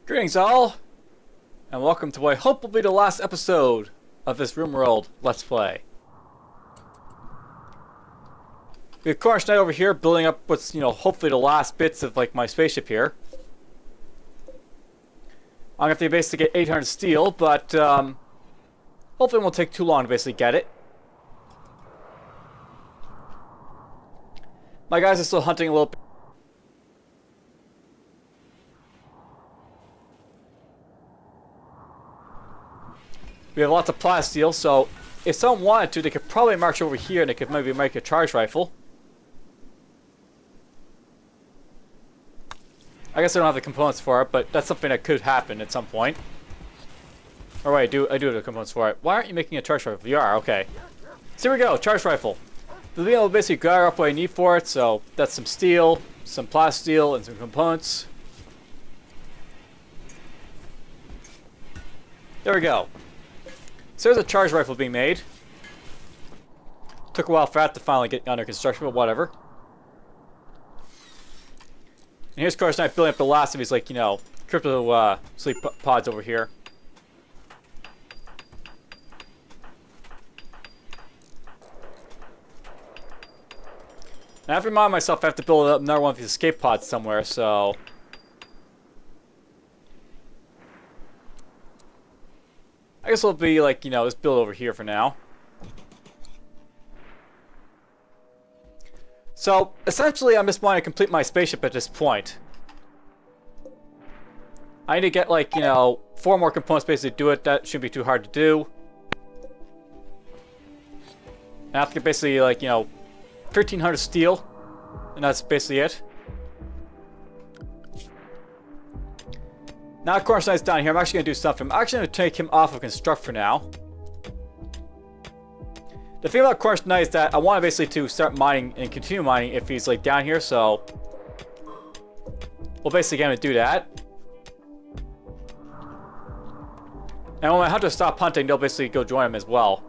Greetings all, and welcome to what I hope will be the last episode of this RimWorld Let's Play. We have Cornish Knight over here building up what's, hopefully the last bits of my spaceship here. I'm going to have to basically get 800 steel, but hopefully it won't take too long to basically get it. My guys are still hunting a little bit. We have lots of plasteel, so if someone wanted to, they could probably march over here and they could maybe make a charge rifle. I guess I don't have the components for it, but that's something that could happen at some point. Or wait, I do have the components for it. Why aren't you making a charge rifle? You are, okay. So here we go, charge rifle. We'll be able to basically gather up what I need for it, so that's some steel, some plasteel, and some components. There we go. So there's a charge rifle being made. Took a while for that to finally get under construction, but whatever. And here's Cornish Knight building up the last of his, crypto sleep pods over here. And I have to remind myself I have to build up another one of these escape pods somewhere, so... I guess it'll be this build over here for now. So, essentially, I'm just wanting to complete my spaceship at this point. I need to get, 4 more components basically to do it. That shouldn't be too hard to do. And I have to get basically, 1,300 steel. And that's basically it. Now, Cornish Knight's down here. I'm actually going to do something. I'm actually going to take him off of construct for now. The thing about Cornish Knight is that I want to basically to start mining and continue mining if he's down here, so we'll basically get him to do that. And when my hunters stop hunting, they'll basically go join him as well.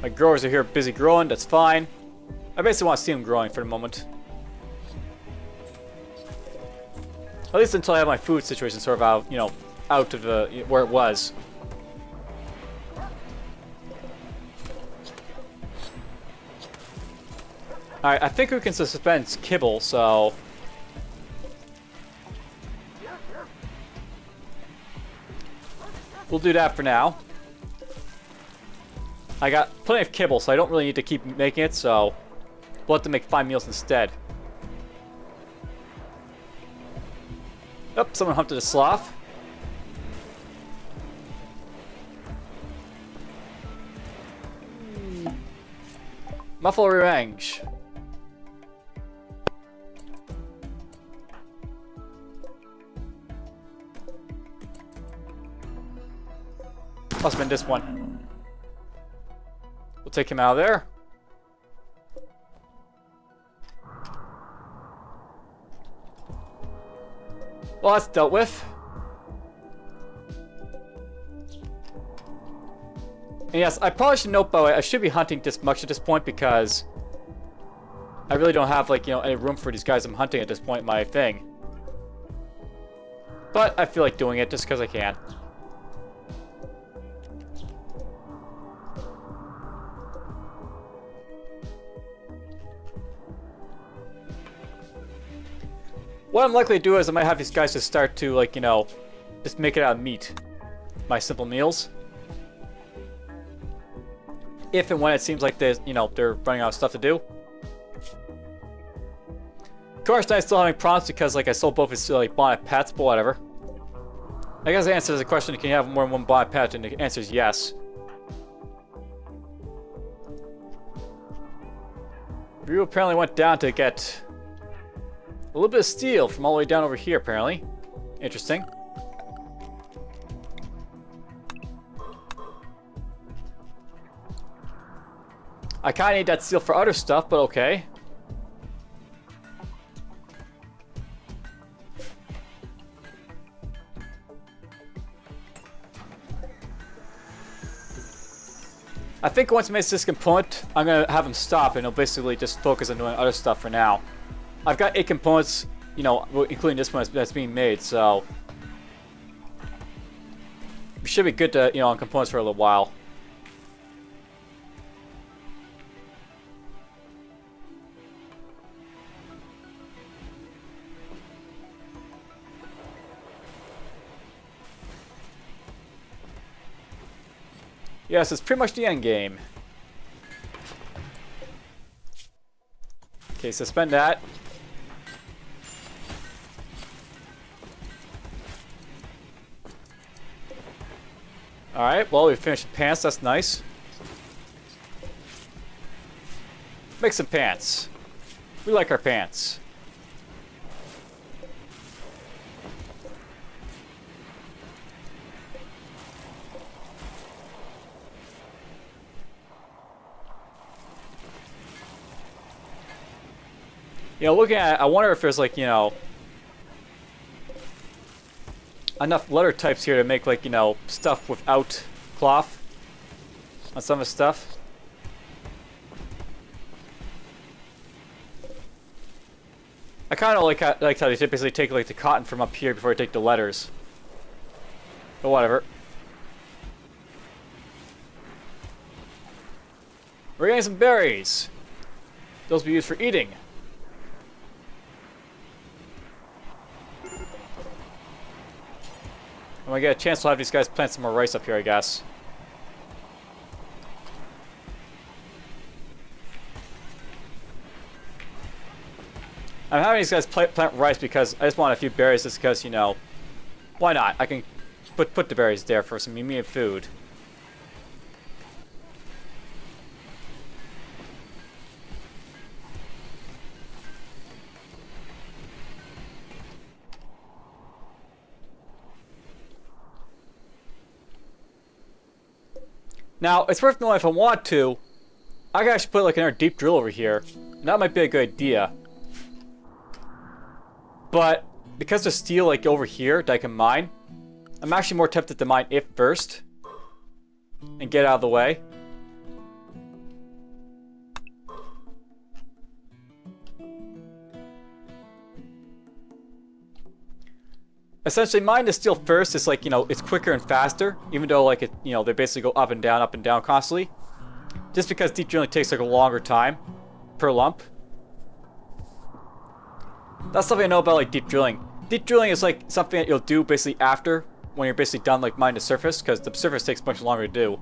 My growers are here busy growing, that's fine. I basically want to see them growing for the moment. At least until I have my food situation sort of out, out of the where it was. Alright, I think we can suspend kibble, so... we'll do that for now. I got plenty of kibble, so I don't really need to keep making it, so we'll have to make 5 meals instead. Oh, someone hunted a sloth. Muffle revenge. Must have been this one. We'll take him out of there. Well, that's dealt with. And yes, I probably should note, by the way, I should be hunting this much at this point because I really don't have, any room for these guys I'm hunting at this point in my thing. But I feel like doing it just because I can. What I'm likely to do is I might have these guys just start to, just make it out of meat. My simple meals. If and when it seems like they're running out of stuff to do. Cornish Knight's still having problems because, I sold both his, bonnet pets, but whatever. I guess the answer to the question, can you have more than one bonnet pet, and the answer is yes. Ryu apparently went down to get a little bit of steel from all the way down over here, apparently. Interesting. I kind of need that steel for other stuff, but okay. I think once he makes this component, I'm gonna have him stop and he'll basically just focus on doing other stuff for now. I've got 8 components, you know, including this one that's being made, so we should be good to, you know, on components for a little while. Yes, it's pretty much the end game. Okay, suspend that. Alright, well, we finished the pants, that's nice. Make some pants. We like our pants. You know, looking at it, I wonder if there's like, you know, enough letter types here to make like, you know, stuff without cloth on some of the stuff. I kind of like how they typically take like the cotton from up here before they take the letters. But whatever. We're getting some berries. Those will be used for eating. When I get a chance, we'll have these guys plant some more rice up here, I guess. I'm having these guys plant rice because I just want a few berries just because, you know, why not? I can put the berries there for some immediate food. Now, it's worth knowing if I want to, I can actually put like another deep drill over here. And that might be a good idea. But because there's steel like over here that I can mine, I'm actually more tempted to mine it first and get out of the way. Essentially, mine the steel first is like, you know, it's quicker and faster, even though like it, you know, they basically go up and down constantly. Just because deep drilling takes like a longer time per lump. That's something I know about like deep drilling. Deep drilling is like something that you'll do basically after when you're basically done like mining the surface, because the surface takes much longer to do.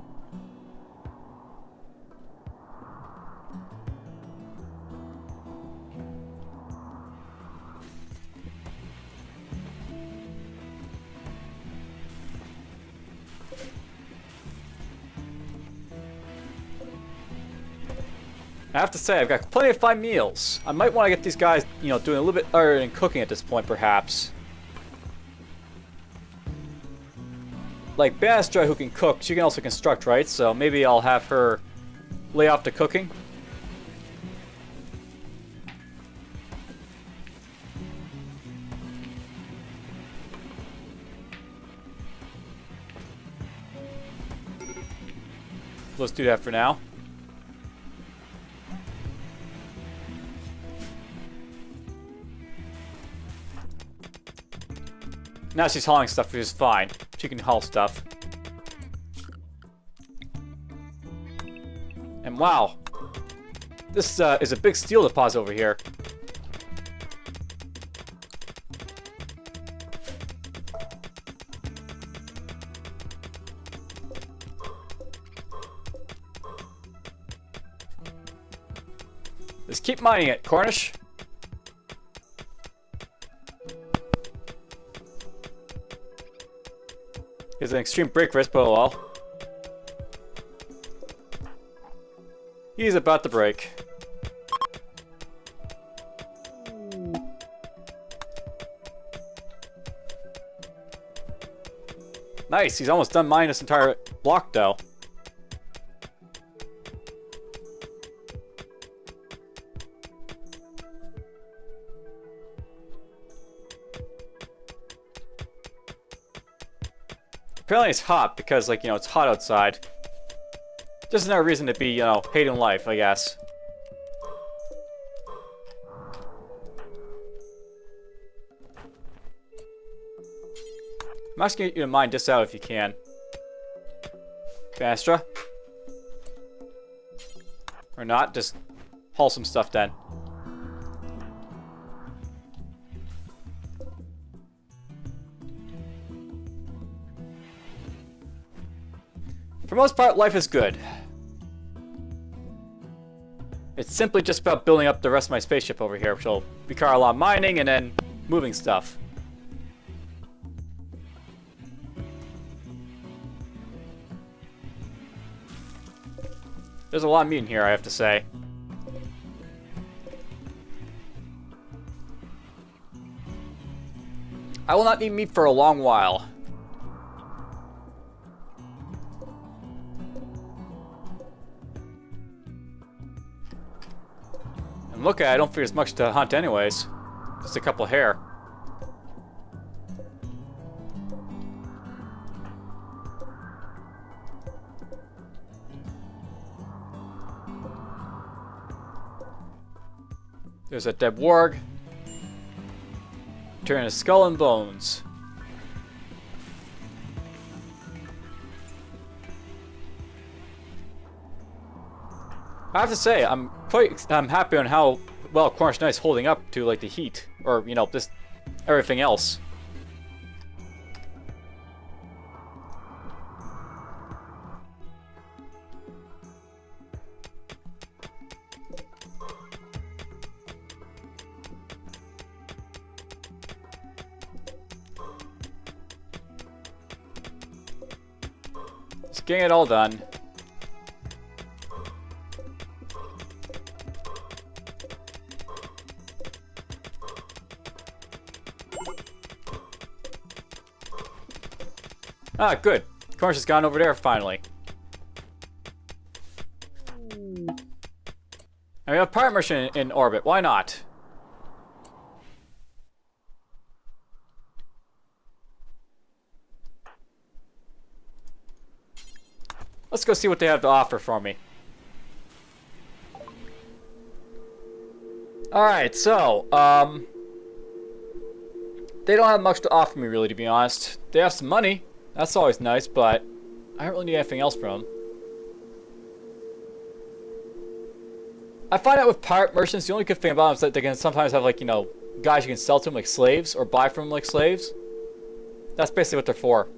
I have to say, I've got plenty of fine meals. I might want to get these guys, you know, doing a little bit other than cooking at this point, perhaps. Like Banastra, who can cook, she can also construct, right? So maybe I'll have her lay off the cooking. Let's do that for now. Now she's hauling stuff, which is fine. She can haul stuff. And wow, this is a big steel deposit over here. Just keep mining it, Cornish. It's an extreme break risk, but oh well. He's about to break. Nice, he's almost done mining this entire block though. Apparently it's hot because, like, you know, it's hot outside. Just another reason to be, you know, hating life, I guess. I'm asking you to mine this out if you can. Astra. Or not, just haul some stuff then. For the most part, life is good. It's simply just about building up the rest of my spaceship over here, which will require a lot of mining and then moving stuff. There's a lot of meat in here, I have to say. I will not need meat for a long while. And look at it, I don't figure there's much to hunt anyways. Just a couple of hair. There's a dead warg. Turn a skull and bones. I have to say, I'm happy on how well Cornish Knight's holding up to like the heat, or you know, just everything else. Just getting it all done. Ah, good. Cornish has gone over there finally. And we have a pirate merchant in orbit. Why not? Let's go see what they have to offer for me. Alright, so, they don't have much to offer me, really, to be honest. They have some money. That's always nice, but I don't really need anything else from them. I find out with pirate merchants, the only good thing about them is that they can sometimes have, like, you know, guys you can sell to them like slaves, or buy from them like slaves. That's basically what they're for.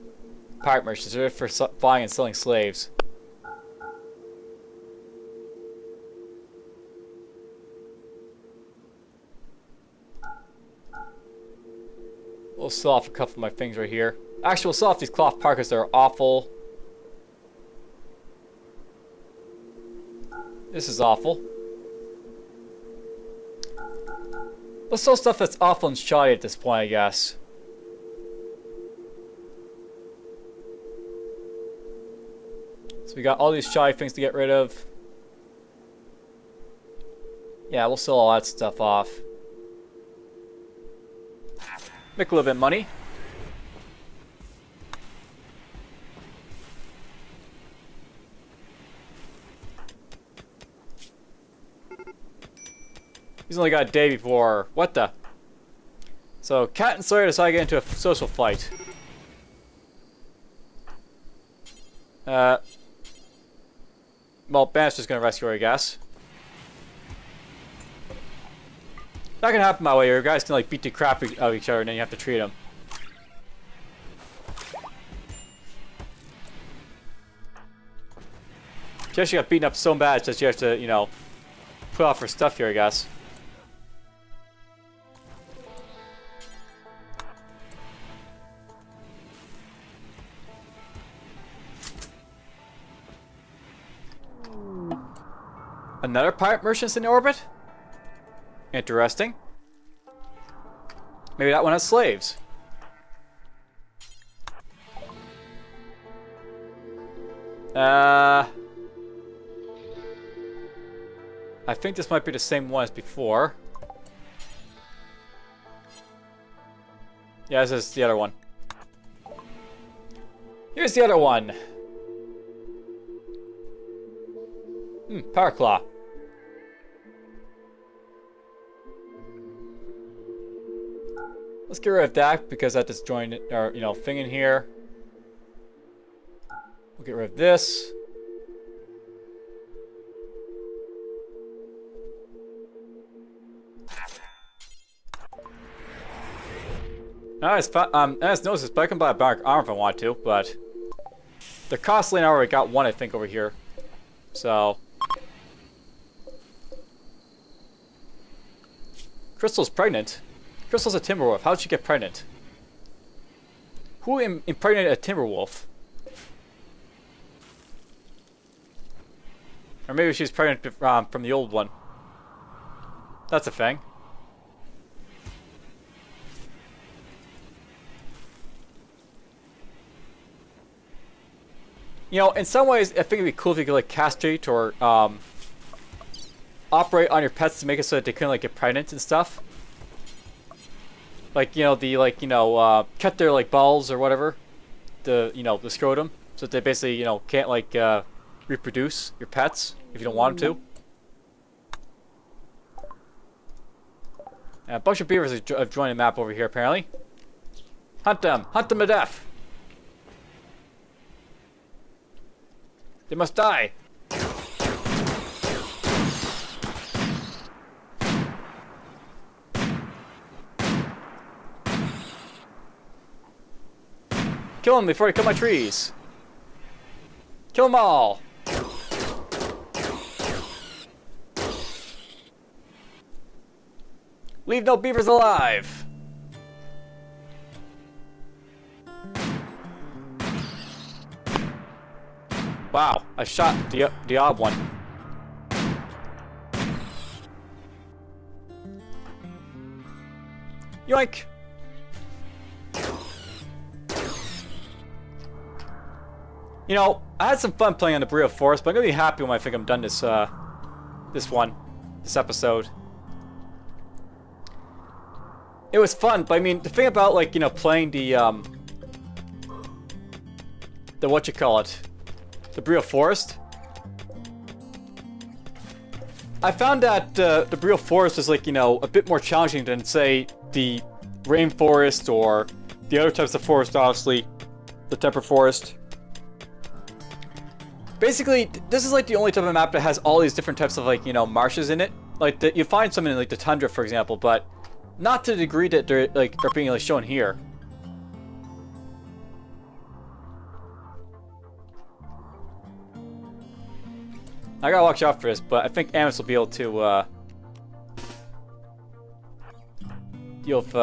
Pirate merchants, they're for buying and selling slaves. We'll sell off a couple of my things right here. Actually, we'll sell off these cloth parkas that are awful. This is awful. Let's sell stuff that's awful and shoddy at this point, I guess. So we got all these shoddy things to get rid of. Yeah, we'll sell all that stuff off. Make a little bit of money. He's only got a day before. What the? So, Cat and Sawyer decide to get into a social fight. Well, Bannister's gonna rescue her, I guess. That can happen my way. Your guys can like beat the crap out of each other, and then you have to treat them. She actually got beaten up so bad that you have to, you know, put off her stuff here, I guess. Another pirate merchant's in orbit? Interesting. Maybe that one has slaves. I think this might be the same one as before. Yeah, this is the other one. Here's the other one. Power Claw. Let's get rid of that because that just joined it, or you know, thing in here. We'll get rid of this. Nice notice, but I can buy a bionic armor if I want to, but they're costly and I already got one, I think, over here. So Crystal's pregnant. Crystal's a Timberwolf. How'd she get pregnant? Who impregnated a Timberwolf? Or maybe she's pregnant from the old one. That's a thing. You know, in some ways, I think it'd be cool if you could like castrate or operate on your pets to make it so that they couldn't like get pregnant and stuff. Like, you know, cut their like balls or whatever, the scrotum, so that they basically, you know, can't like reproduce your pets if you don't want them to. And a bunch of beavers have joined the map over here apparently. Hunt them to death. They must die. Kill them before they cut my trees. Kill them all. Leave no beavers alive. Wow, I shot the odd one. Yoink! You know, I had some fun playing on the Burrito Forest, but I'm gonna be happy when I think I'm done this this episode. It was fun, but I mean, the thing about like, you know, playing the whatchamacallit, the Burrito Forest, I found that the Burrito Forest is like, you know, a bit more challenging than say the rainforest or the other types of forest, obviously, the temperate forest. Basically, this is like the only type of map that has all these different types of like, you know, marshes in it. Like you find some in like the tundra, for example, but not to the degree that they're like are being like shown here. I gotta watch out for this, but I think Amos will be able to deal with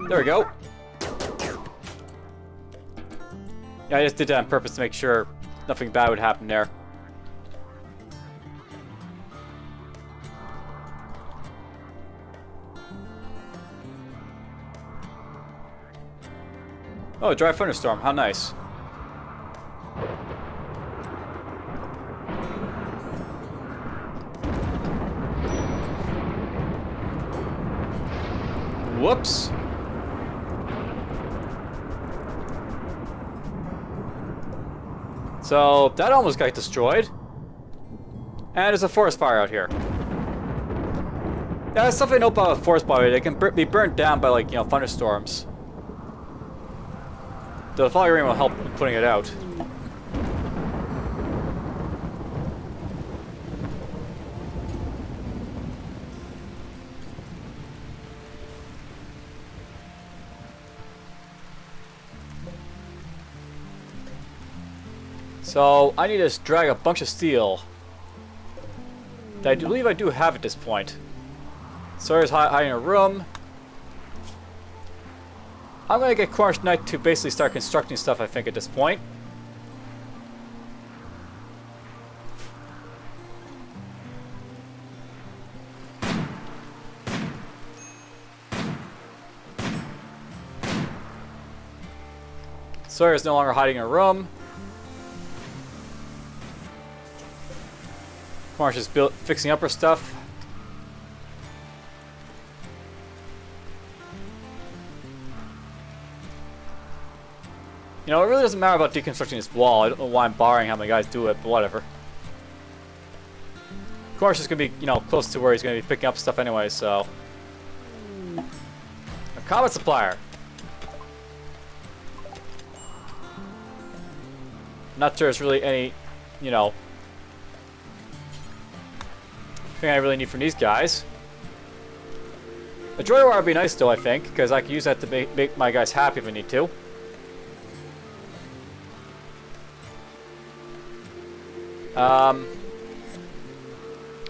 There we go. Yeah, I just did that on purpose to make sure nothing bad would happen there. Oh, a dry thunderstorm. How nice. Whoops. So, that almost got destroyed. And there's a forest fire out here. Yeah, that's something I know about a forest fire. They can be burnt down by, like, you know, thunderstorms. The falling rain will help in putting it out. So, I need to just drag a bunch of steel that I believe I do have at this point. Sawyer's hiding in a room. I'm gonna get Cornish Knight to basically start constructing stuff, I think, at this point. Sawyer's no longer hiding in a room. Marsh is fixing up her stuff. You know, it really doesn't matter about deconstructing this wall. I don't know why I'm bothering having my guys do it, but whatever. Marsh is going to be, you know, close to where he's going to be picking up stuff anyway, so... A comet supplier! Not sure there's really any, you know... thing I really need from these guys. A droid wire would be nice though, I think, because I can use that to make my guys happy if I need to.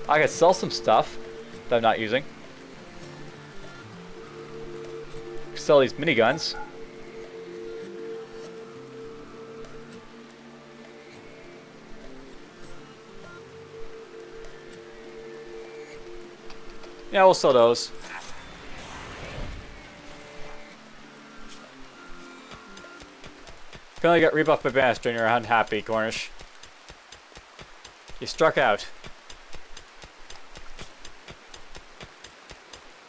I could sell some stuff that I'm not using. Sell these miniguns. Yeah, we'll sell those. Finally got rebuffed by Bannister and you're unhappy, Cornish. You struck out.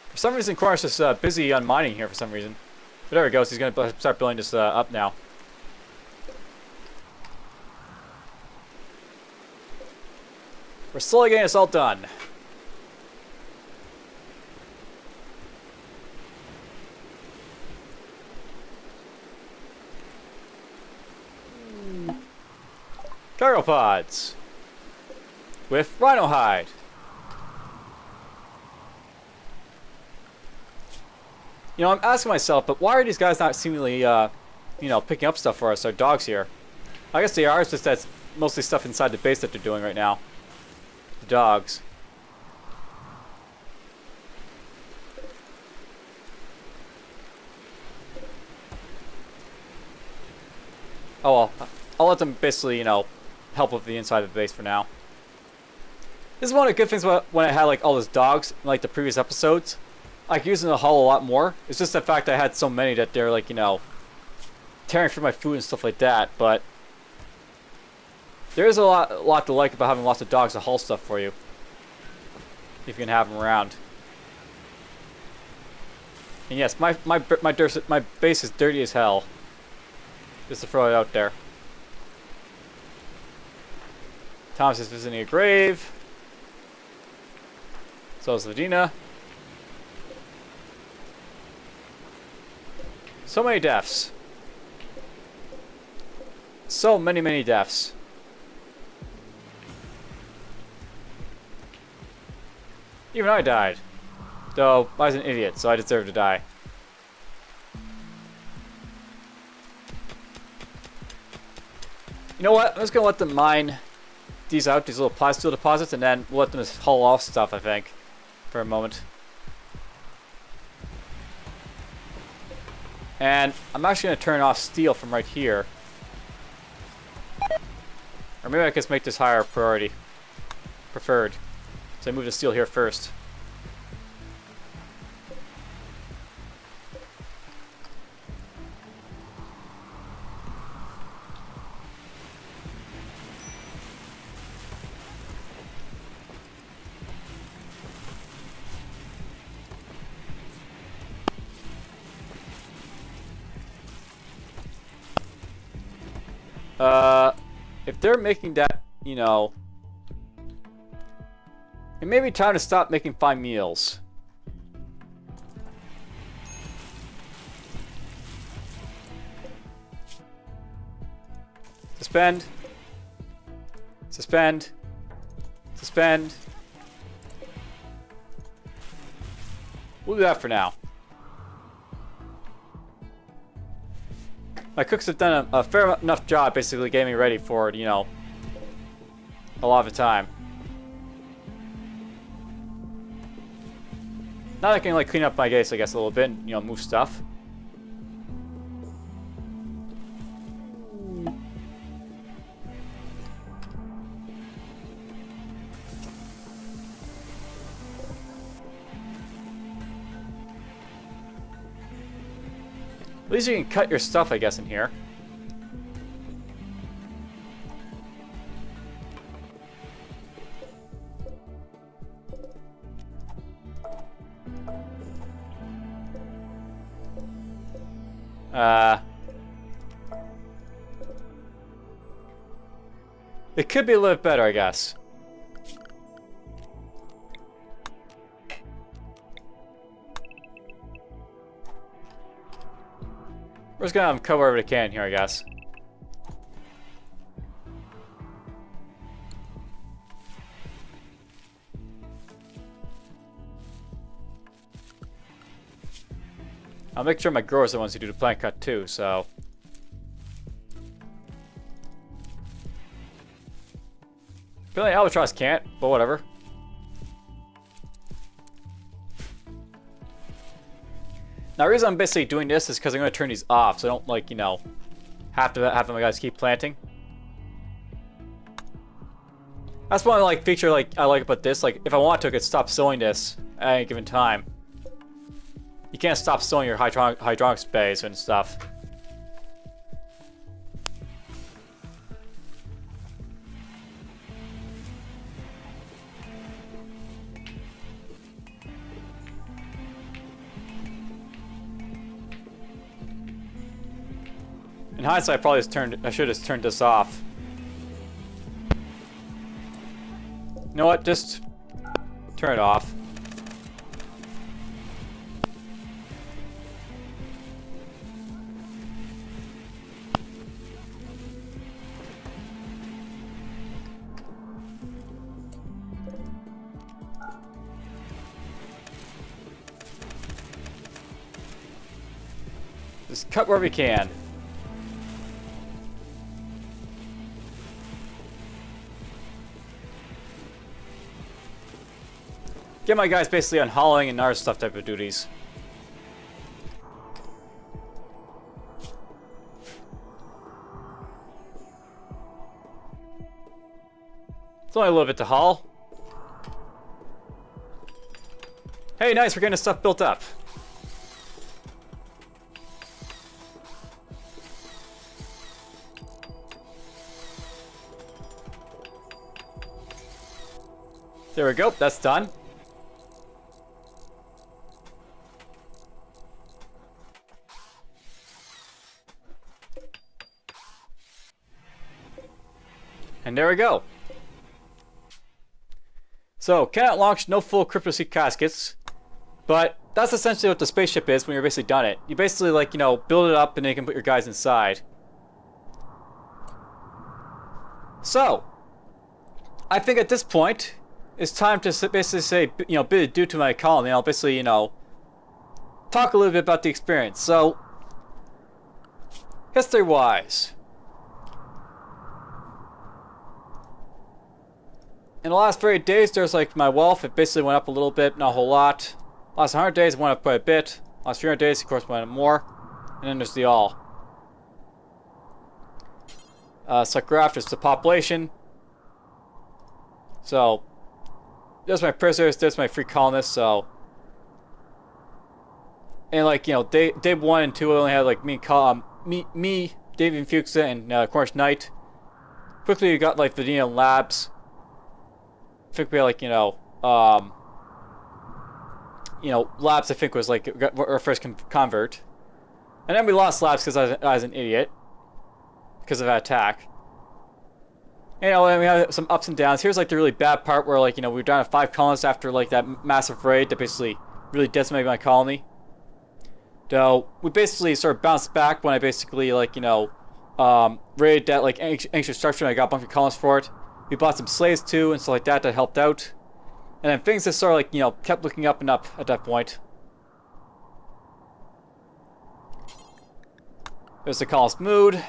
For some reason, Cornish is busy on mining here for some reason. But there he goes, he's going to start building this up now. We're slowly getting this all done. Cargo pods with rhino hide. You know, I'm asking myself, but why are these guys not seemingly, you know, picking up stuff for us? Our dogs here. I guess they are. It's just that's mostly stuff inside the base that they're doing right now. The dogs. Oh well, I'll let them basically, you know, help with the inside of the base for now. This is one of the good things about when I had like all those dogs in like the previous episodes. I could use them in the hull a lot more. It's just the fact I had so many that they're like, you know, tearing through my food and stuff like that. But there is a lot to like about having lots of dogs to haul stuff for you, if you can have them around. And yes, my base is dirty as hell. Just to throw it out there. Thomas is visiting a grave. So is Ladina. So many deaths. So many deaths. Even I died. Though I was an idiot, so I deserve to die. You know what? I'm just gonna let them mine these out, these little plasteel deposits, and then we'll let them just haul off stuff, I think, for a moment. And I'm actually gonna turn off steel from right here. Or maybe I could just make this higher priority. Preferred. So I move the steel here first. If they're making that, you know, it may be time to stop making fine meals. Suspend. Suspend. Suspend. We'll do that for now. My cooks have done a fair enough job basically getting me ready for, you know, a lot of the time. Now I can like clean up my base, I guess, a little bit and, you know, move stuff. At least you can cut your stuff, I guess, in here. It could be a little bit better, I guess. We're just gonna cover whatever we can here, I guess. I'll make sure my growers are the ones who do the plant cut too, so. Apparently Albatross can't, but whatever. Now the reason I'm basically doing this is because I'm going to turn these off, so I don't, like, you know, have my guys keep planting. That's one like feature like I like about this. Like if I want to, I could stop sowing this at any given time. You can't stop sowing your hydronics bays and stuff. In hindsight, I should have turned this off. You know what? Just turn it off. Just cut where we can. Get my guys basically on hauling and other stuff type of duties. It's only a little bit to haul. Hey, nice, we're getting stuff built up. There we go, that's done. And there we go. So, cannot launch, no full crypto seed caskets. But that's essentially what the spaceship is when you're basically done it. You basically, like, you know, build it up and then you can put your guys inside. So, I think at this point, it's time to basically say, you know, bid adieu to my colony. I'll basically, you know, talk a little bit about the experience. So, history-wise, in the last 30 days, there's like my wealth. It basically went up a little bit, not a whole lot. Last 100 days, it went up quite a bit. Last 300 days, of course, went up more. And then there's the all. So graph is the population. So, there's my prisoners, there's my free colonists, so. And like, you know, day 1 and 2, I only had like me, DFuxa, and of course, Knight. Quickly, you got like the labs. I think we had like, you know, labs I think was like our first convert. And then we lost labs because I was an idiot. Because of that attack. You know, and we had some ups and downs. Here's like the really bad part where like, you know, we were down to 5 colonists after like that massive raid that basically really decimated my colony. So we basically sort of bounced back when I basically like, you know, raided that like ancient structure and I got a bunch of colonists for it. We bought some slaves too and stuff like that helped out. And then things just sort of like, you know, kept looking up and up at that point. There's the colonist mood.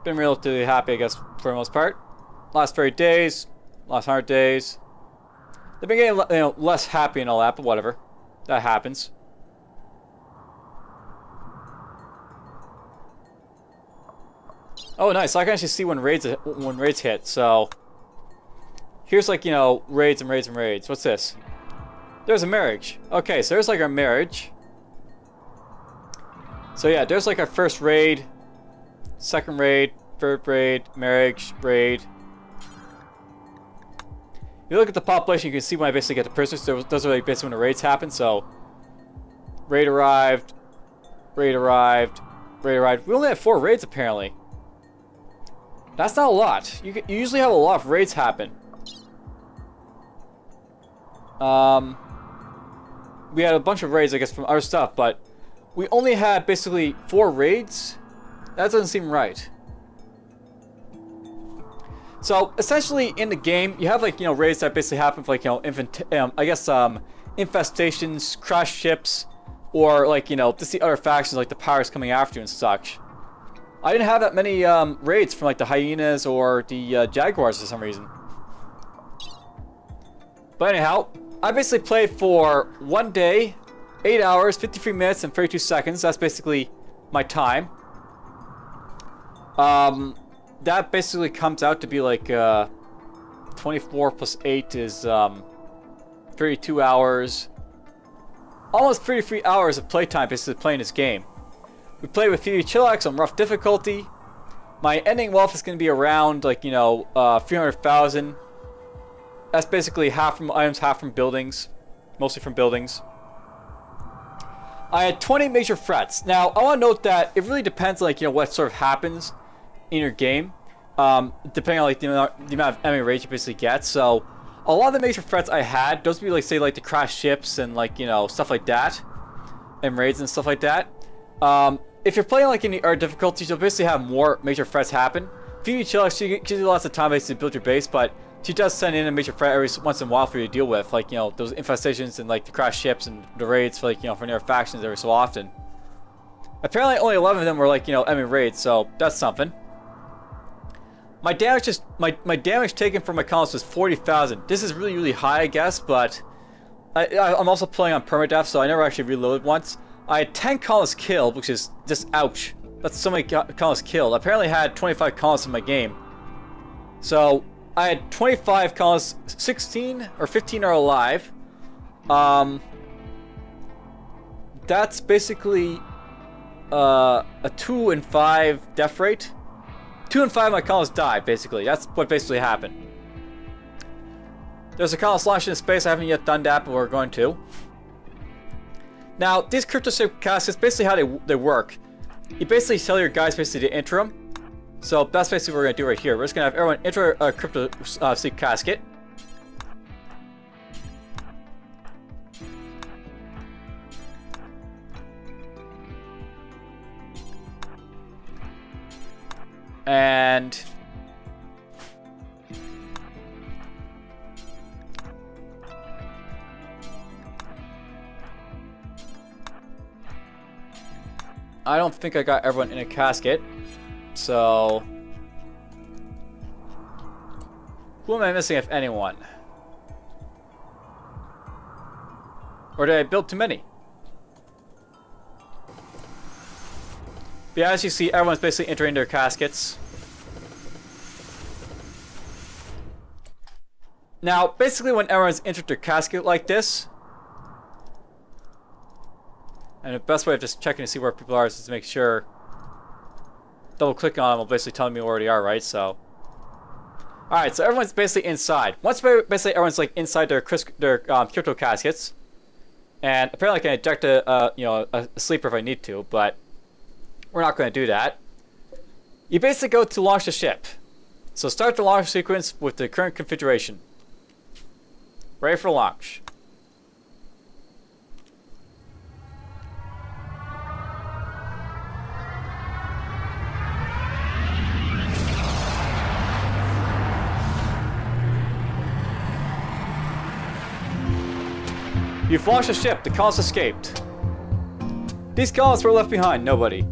Been relatively happy, I guess, for the most part. Last 30 days, last 100 days. They've been getting, you know, less happy and all that, but whatever. That happens. Oh, nice. So I can actually see when raids hit. So here's like, you know, raids and raids and raids. What's this? There's a marriage. Okay, so there's like our marriage. So yeah, there's like our first raid, second raid, third raid, marriage, raid. You look at the population, you can see when I basically get the prisoners. Those are like basically when the raids happen. So Raid arrived. Raid arrived. Raid arrived. We only had 4 raids apparently. That's not a lot. You usually have a lot of raids happen. We had a bunch of raids, I guess, from other stuff, but we only had basically 4 raids. That doesn't seem right. So essentially, in the game, you have like raids that basically happen for like infestations, crash ships, or like just the other factions like the pirates coming after you and such. I didn't have that many raids from like the hyenas or the jaguars for some reason. But anyhow, I basically played for 1 day, 8 hours, 53 minutes, and 32 seconds. That's basically my time. That basically comes out to be like 24 plus 8 is 32 hours. Almost 33 hours of playtime basically playing this game. We played with Phoebe Chillax on rough difficulty. My ending wealth is going to be around like 300,000. That's basically half from items, half from buildings. Mostly from buildings. I had 20 major threats. Now, I want to note that it really depends on what sort of happens in your game. Depending on like the amount of enemy raids you basically get. So, a lot of the major threats I had, those would be like, say, like the crash ships and like, stuff like that. And raids and stuff like that. If you're playing like in the art difficulties, you'll basically have more major threats happen. Phoebe Chillax, she gives you lots of time basically to build your base, but she does send in a major threat every once in a while for you to deal with, like those infestations and like the crash ships and the raids for like for near factions every so often. Apparently, only 11 of them were like enemy raids, so that's something. My damage my damage taken from my colonists was 40,000. This is really high, I guess, but I'm also playing on permadeath, so I never actually reloaded once. I had 10 colonists killed, which is just ouch. That's so many colonists killed. I apparently had 25 colonists in my game. So, I had 25 colonists, 16 or 15 are alive. That's basically a 2 in 5 death rate. 2 in 5 of my colonists died, basically. That's what basically happened. There's a colonist launched into space. I haven't yet done that, but we're going to. Now, these crypto-ship caskets, basically how they work. You basically tell your guys basically to enter them. So that's basically what we're going to do right here. We're just going to have everyone enter a crypto-ship casket. And I don't think I got everyone in a casket. So who am I missing, if anyone? Or did I build too many? But yeah, as you see, everyone's basically entering their caskets. Now, basically when everyone's entered their casket like this, and the best way of just checking to see where people are is to make sure, double clicking on them will basically tell me where they are, right? So, alright, so everyone's basically inside. Once basically everyone's like inside their crypto caskets, and apparently I can eject a sleeper if I need to, but we're not going to do that. You basically go to launch the ship. So start the launch sequence with the current configuration. Ready for launch. You've launched the ship. The colonists escaped. These colonists were left behind. Nobody.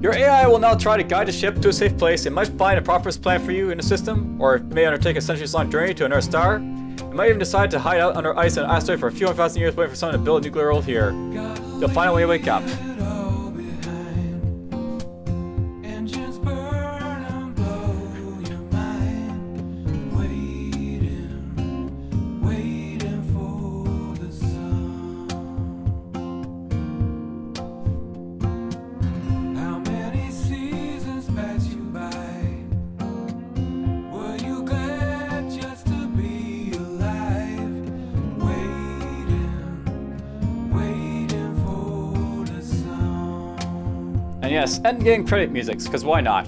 Your AI will now try to guide the ship to a safe place. It might find a proper plan for you in the system, or it may undertake a centuries-long journey to another star. It might even decide to hide out under ice on an asteroid for a few 100,000 years waiting for someone to build a nuclear world here. You'll find it when you wake up. Waiting yes, endgame credit musics, because why not?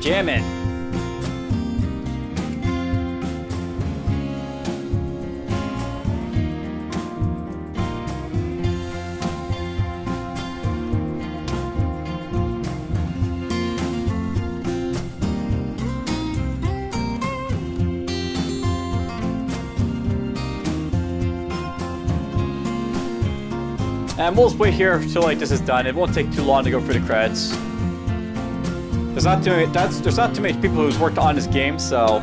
Jamming. And we'll just wait here till like this is done. It won't take too long to go through the credits. There's not too many people who's worked on this game, so.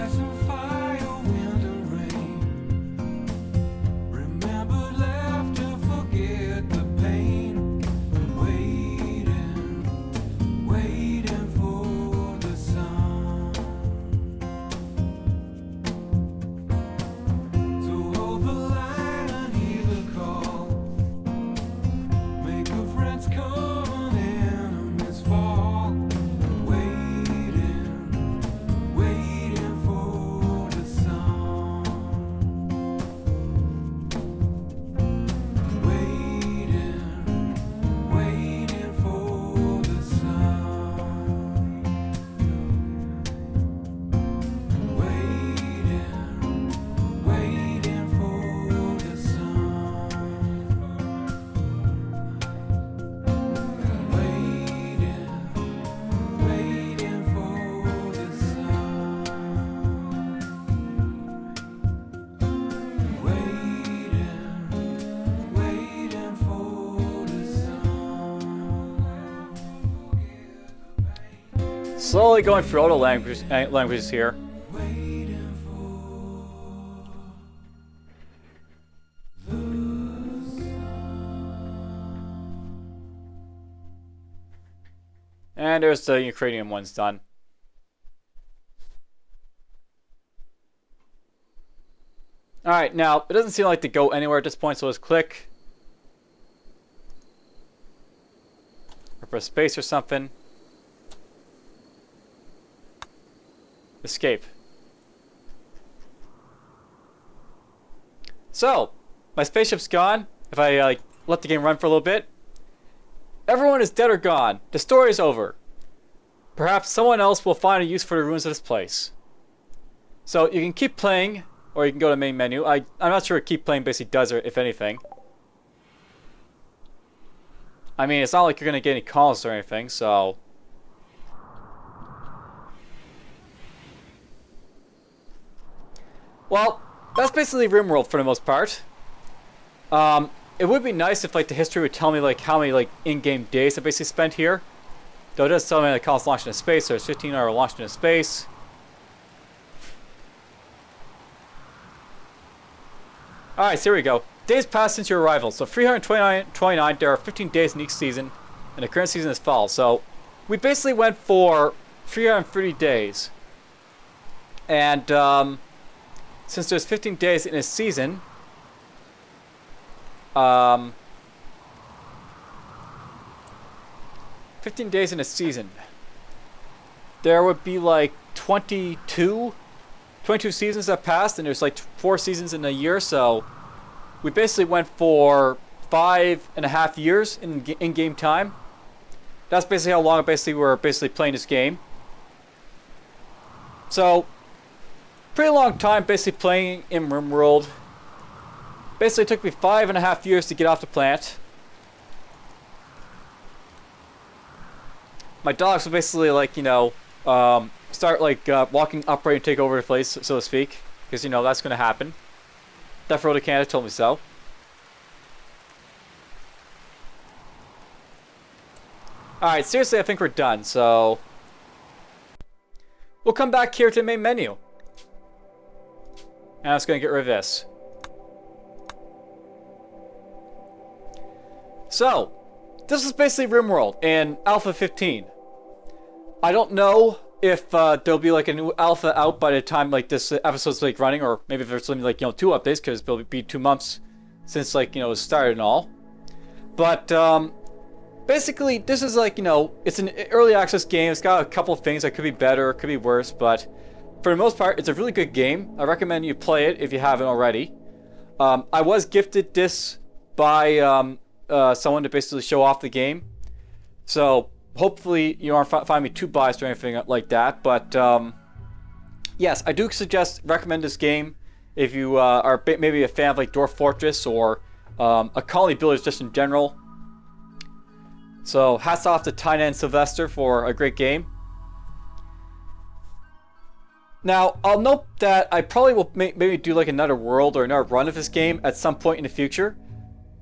Slowly going through all the languages here. And there's the Ukrainian ones done. Alright, now, it doesn't seem like to go anywhere at this point, so let's click. Or press space or something. Escape. So, my spaceship's gone. If I let the game run for a little bit. Everyone is dead or gone. The story is over. Perhaps someone else will find a use for the ruins of this place. So you can keep playing, or you can go to the main menu. I'm not sure what keep playing basically does, or if anything. I mean, it's not like you're going to get any calls or anything, so... Well, that's basically RimWorld for the most part. It would be nice if like the history would tell me like how many like in-game days I basically spent here. Though it does tell me the colonists launched into space, so it's 15 hours launched into space. Alright, so here we go. Days passed since your arrival. So 329, there are 15 days in each season, and the current season is fall. So we basically went for 330 days. And since there's 15 days in a season, 15 days in a season, there would be like 22 seasons that passed, and there's like 4 seasons in a year, so we basically went for 5.5 years in game time. That's basically how long we're playing this game. So pretty long time basically playing in RimWorld. Basically took me 5.5 years to get off the planet. My dogs will basically like, you know, start like walking upright and take over the place, so to speak. Because, you know, that's going to happen. DFuxa Canada told me so. Alright, seriously, I think we're done, so... We'll come back here to the main menu. And I'm just going to get rid of this. So, this is basically RimWorld in Alpha 15. I don't know if there'll be like a new alpha out by the time like this episode's like running, or maybe if there's only like, you know, 2 updates, because it'll be 2 months since like, you know, it started and all. But basically, this is like, it's an early access game. It's got a couple of things that could be better, could be worse, but for the most part, it's a really good game. I recommend you play it if you haven't already. I was gifted this by someone to basically show off the game. So hopefully you aren't find me too biased or anything like that. But yes, I do recommend this game if you are maybe a fan of like Dwarf Fortress or a colony builders just in general. So hats off to Tynan and Sylvester for a great game. Now, I'll note that I probably will maybe do like another world or another run of this game at some point in the future.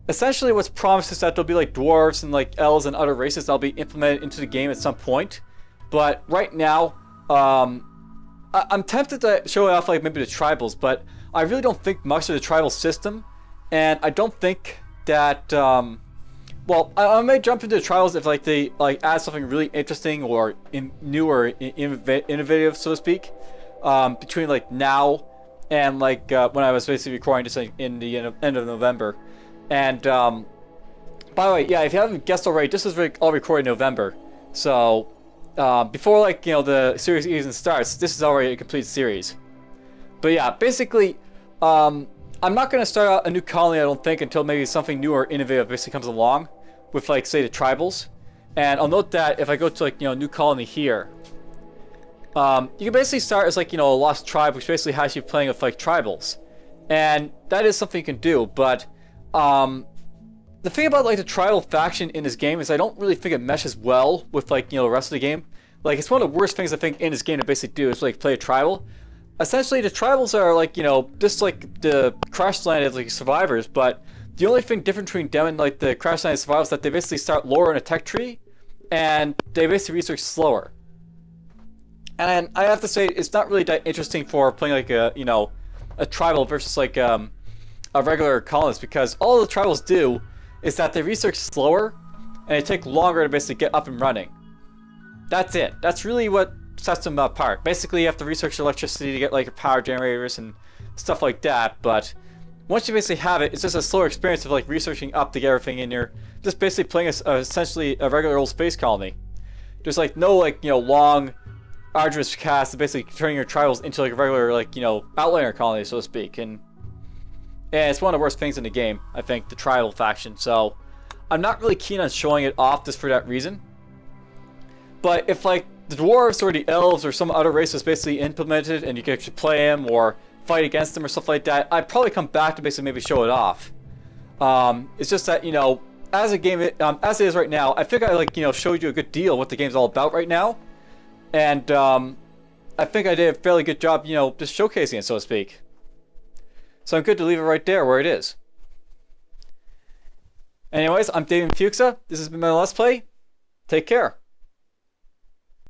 Essentially, what's promised is that there'll be like dwarves and like elves and other races that'll be implemented into the game at some point. But right now, I'm tempted to show off like maybe the tribals, but I really don't think much of the tribal system, and I don't think that. Well, I may jump into the tribals if like they like add something really interesting or new or innovative, so to speak. Between like now and like when I was basically recording this in the end of November. And by the way, yeah, if you haven't guessed already, this is all recorded in November. So before like the series even starts, this is already a complete series. But yeah, basically, I'm not gonna start out a new colony, I don't think, until maybe something new or innovative basically comes along with like say the tribals. And I'll note that if I go to like new colony here. You can basically start as like a lost tribe, which basically has you playing with like tribals, and that is something you can do. But the thing about like the tribal faction in this game is I don't really think it meshes well with like the rest of the game. Like it's one of the worst things I think in this game to basically do is like play a tribal. Essentially, the tribals are like just like the crash landed like survivors, but the only thing different between them and like the crash landed survivors is that they basically start lower in a tech tree, and they basically research slower. And I have to say, it's not really that interesting for playing like a tribal versus like a regular colonist, because all the tribals do is that they research slower and they take longer to basically get up and running. That's it. That's really what sets them apart. Basically, you have to research electricity to get like your power generators and stuff like that. But once you basically have it, it's just a slower experience of like researching up to get everything in. You're just basically playing essentially a regular old space colony. There's like no like long arduous cast of basically turning your tribals into like a regular like outliner colony, so to speak, and it's one of the worst things in the game, I think, the tribal faction. So I'm not really keen on showing it off just for that reason. But if like the dwarves or the elves or some other race is basically implemented and you can actually play them or fight against them or stuff like that, I'd probably come back to basically maybe show it off. It's just that as a game as it is right now, I think I like showed you a good deal what the game's all about right now. And I think I did a fairly good job, just showcasing it, so to speak. So I'm good to leave it right there where it is. Anyways, I'm DFuxa. This has been my Let's Play. Take care.